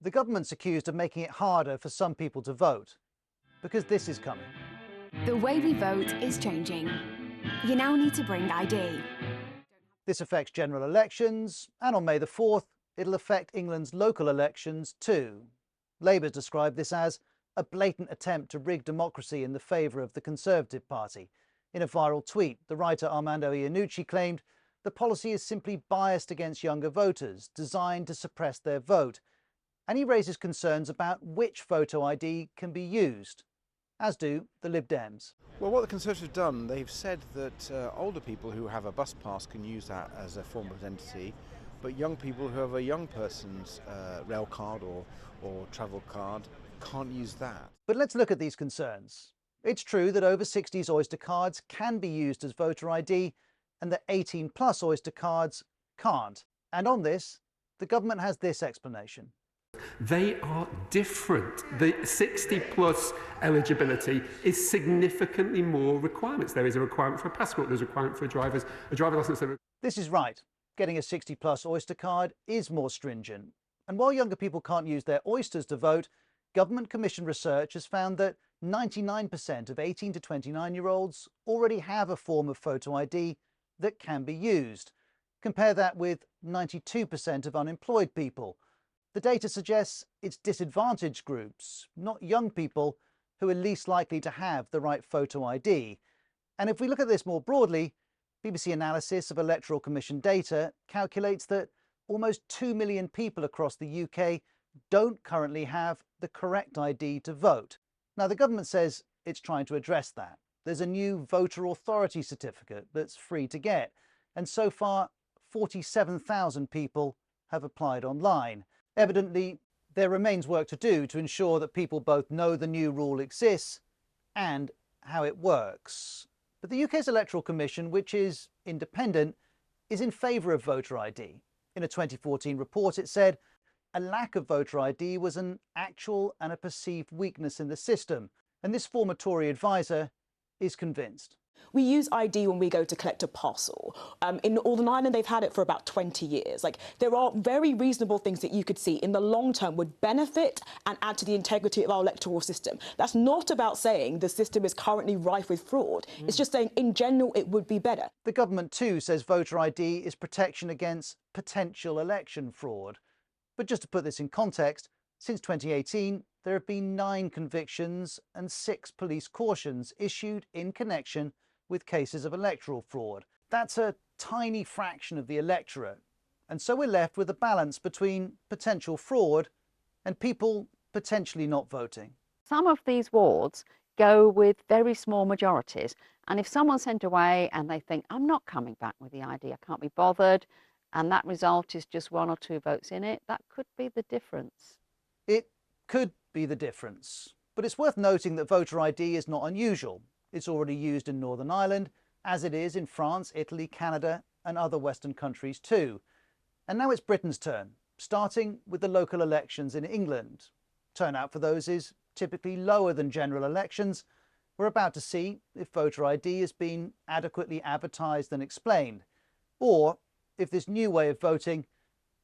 The government's accused of making it harder for some people to vote, because this is coming. The way we vote is changing. You now need to bring ID. This affects general elections, and on May the 4th, it'll affect England's local elections too. Labour's described this as a blatant attempt to rig democracy in the favour of the Conservative Party. In a viral tweet, the writer Armando Iannucci claimed the policy is simply biased against younger voters, designed to suppress their vote. And he raises concerns about which photo ID can be used, as do the Lib Dems. Well, what the Conservatives have done, they've said that older people who have a bus pass can use that as a form of identity, but young people who have a young person's rail card or travel card can't use that. But let's look at these concerns. It's true that over 60s Oyster cards can be used as voter ID and that 18+ Oyster cards can't. And on this, the government has this explanation. They are different. The 60+ eligibility is significantly more requirements. There is a requirement for a passport, there's a requirement for a driver's license. This is right. Getting a 60+ Oyster card is more stringent. And while younger people can't use their Oysters to vote, government commissioned research has found that 99% of 18 to 29-year-olds already have a form of photo ID that can be used. Compare that with 92% of unemployed people. The data suggests it's disadvantaged groups, not young people, who are least likely to have the right photo ID. And if we look at this more broadly, BBC analysis of Electoral Commission data calculates that almost 2 million people across the UK don't currently have the correct ID to vote. Now, the government says it's trying to address that. There's a new voter authority certificate that's free to get, and so far 47,000 people have applied online. Evidently, there remains work to do to ensure that people both know the new rule exists and how it works. But the UK's Electoral Commission, which is independent, is in favour of voter ID. In a 2014 report, it said a lack of voter ID was an actual and a perceived weakness in the system, and this former Tory advisor is convinced. We use ID when we go to collect a parcel. In Northern Ireland, they've had it for about 20 years. There are very reasonable things that you could see in the long term would benefit and add to the integrity of our electoral system. That's not about saying the system is currently rife with fraud. It's just saying, in general, it would be better. The government, too, says voter ID is protection against potential election fraud. But just to put this in context, since 2018, there have been 9 convictions and 6 police cautions issued in connection with cases of electoral fraud. That's a tiny fraction of the electorate. And so we're left with a balance between potential fraud and people potentially not voting. Some of these wards go with very small majorities. And if someone's sent away and they think, I'm not coming back with the ID, I can't be bothered, and that result is just 1 or 2 votes in it, that could be the difference. It could be the difference. But it's worth noting that voter ID is not unusual. It's already used in Northern Ireland, as it is in France, Italy, Canada, and other Western countries too. And now it's Britain's turn, starting with the local elections in England. Turnout for those is typically lower than general elections. We're about to see if voter ID has been adequately advertised and explained, or if this new way of voting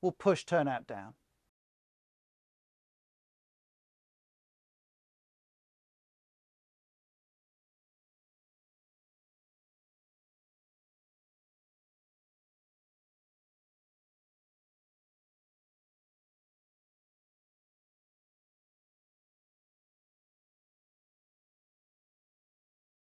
will push turnout down.